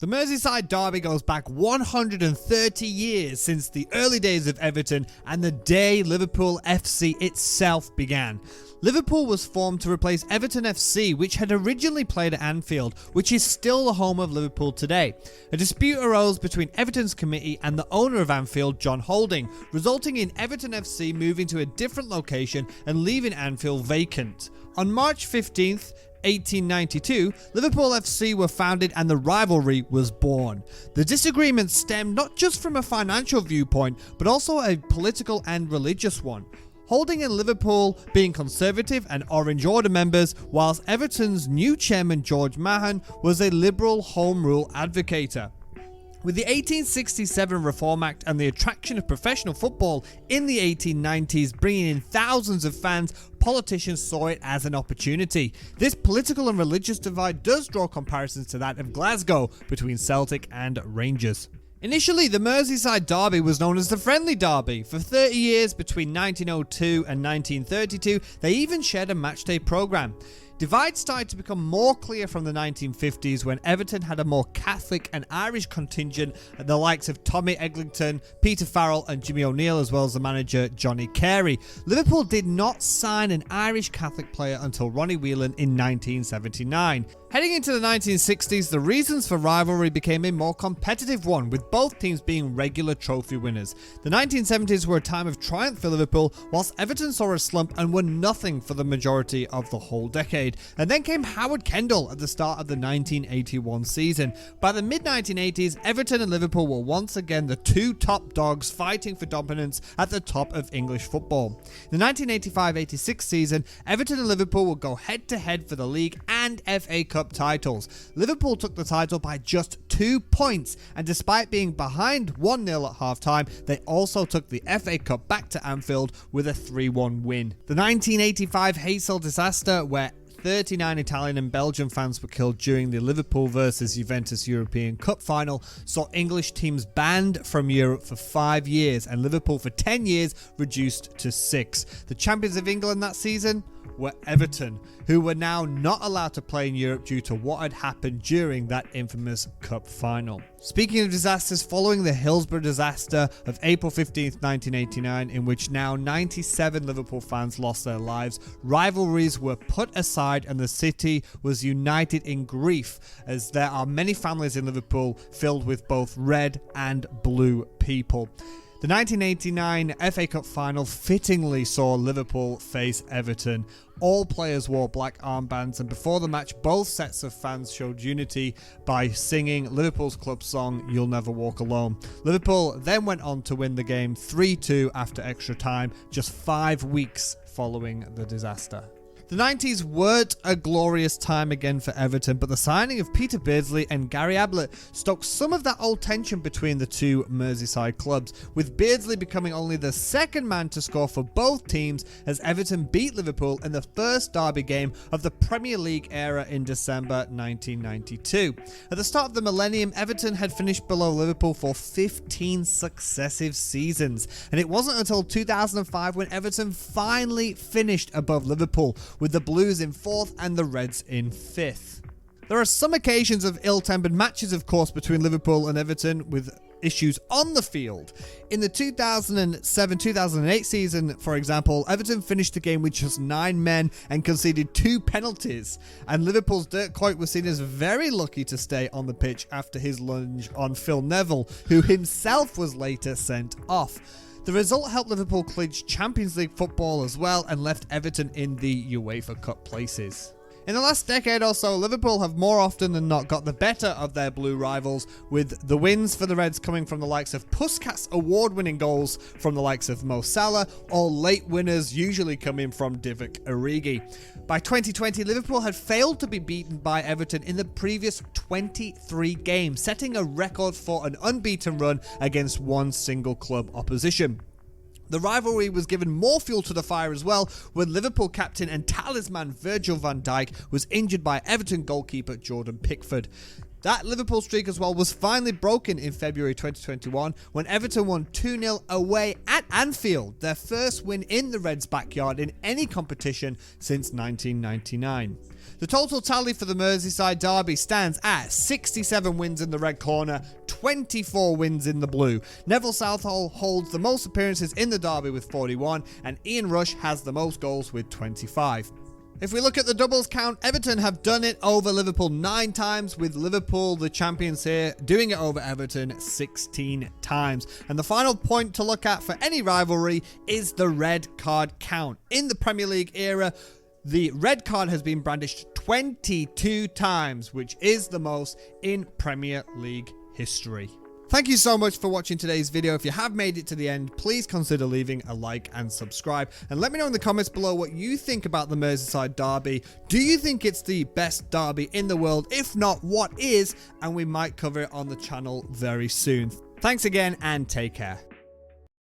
The Merseyside Derby goes back 130 years since the early days of Everton and the day Liverpool FC itself began. Liverpool was formed to replace Everton FC, which had originally played at Anfield, which is still the home of Liverpool today. A dispute arose between Everton's committee and the owner of Anfield, John Holding, resulting in Everton FC moving to a different location and leaving Anfield vacant. On March 15th, 1892, Liverpool FC were founded and the rivalry was born. The disagreement stemmed not just from a financial viewpoint, but also a political and religious one. Holding and Liverpool being conservative and Orange Order members, whilst Everton's new chairman George Mahon was a liberal Home Rule advocator. With the 1867 Reform Act and the attraction of professional football in the 1890s bringing in thousands of fans, politicians saw it as an opportunity. This political and religious divide does draw comparisons to that of Glasgow between Celtic and Rangers. Initially, the Merseyside Derby was known as the Friendly Derby. For 30 years, between 1902 and 1932, they even shared a matchday programme. Divides started to become more clear from the 1950s when Everton had a more Catholic and Irish contingent at the likes of Tommy Eglinton, Peter Farrell and Jimmy O'Neill, as well as the manager Johnny Carey. Liverpool did not sign an Irish Catholic player until Ronnie Whelan in 1979. Heading into the 1960s, the reasons for rivalry became a more competitive one, with both teams being regular trophy winners. The 1970s were a time of triumph for Liverpool, whilst Everton saw a slump and won nothing for the majority of the whole decade. And then came Howard Kendall at the start of the 1981 season. By the mid-1980s, Everton and Liverpool were once again the two top dogs fighting for dominance at the top of English football. In the 1985-86 season, Everton and Liverpool would go head-to-head for the league and FA Cup titles. Liverpool took the title by just 2 points, and despite being behind 1-0 at half-time, they also took the FA Cup back to Anfield with a 3-1 win. The 1985 Heysel disaster, where 39 Italian and Belgian fans were killed during the Liverpool vs Juventus European Cup final, saw English teams banned from Europe for 5 years and Liverpool for 10 years reduced to 6. The champions of England that season were Everton, who were now not allowed to play in Europe due to what had happened during that infamous cup final. Speaking of disasters, following the Hillsborough disaster of April 15th, 1989, in which now 97 Liverpool fans lost their lives, rivalries were put aside and the city was united in grief, as there are many families in Liverpool filled with both red and blue people. The 1989 FA Cup final fittingly saw Liverpool face Everton. All players wore black armbands, and before the match, both sets of fans showed unity by singing Liverpool's club song, You'll Never Walk Alone. Liverpool then went on to win the game 3-2 after extra time, just 5 weeks following the disaster. The 90s weren't a glorious time again for Everton, but the signing of Peter Beardsley and Gary Ablett stoked some of that old tension between the two Merseyside clubs, with Beardsley becoming only the second man to score for both teams as Everton beat Liverpool in the first derby game of the Premier League era in December 1992. At the start of the millennium, Everton had finished below Liverpool for 15 successive seasons, and it wasn't until 2005 when Everton finally finished above Liverpool, with the Blues in 4th and the Reds in 5th. There are some occasions of ill-tempered matches, of course, between Liverpool and Everton, with issues on the field. In the 2007-2008 season, for example, Everton finished the game with just 9 men and conceded 2 penalties, and Liverpool's Dirk Kuyt was seen as very lucky to stay on the pitch after his lunge on Phil Neville, who himself was later sent off. The result helped Liverpool clinch Champions League football as well and left Everton in the UEFA Cup places. In the last decade or so, Liverpool have more often than not got the better of their blue rivals, with the wins for the Reds coming from the likes of Puskas award-winning goals from the likes of Mo Salah, or late winners usually coming from Divock Origi. By 2020, Liverpool had failed to be beaten by Everton in the previous 23 games, setting a record for an unbeaten run against one single club opposition. The rivalry was given more fuel to the fire as well when Liverpool captain and talisman Virgil van Dijk was injured by Everton goalkeeper Jordan Pickford. That Liverpool streak as well was finally broken in February 2021 when Everton won 2-0 away at Anfield, their first win in the Reds' backyard in any competition since 1999. The total tally for the Merseyside Derby stands at 67 wins in the red corner, 24 wins in the blue. Neville Southall holds the most appearances in the derby with 41, and Ian Rush has the most goals with 25. If we look at the doubles count, Everton have done it over Liverpool 9 times, with Liverpool, the champions here, doing it over Everton 16 times. And the final point to look at for any rivalry is the red card count. In the Premier League era, the red card has been brandished 22 times, which is the most in Premier League history. Thank you so much for watching today's video. If you have made it to the end, please consider leaving a like and subscribe. And let me know in the comments below what you think about the Merseyside Derby. Do you think it's the best derby in the world? If not, what is? And we might cover it on the channel very soon. Thanks again and take care.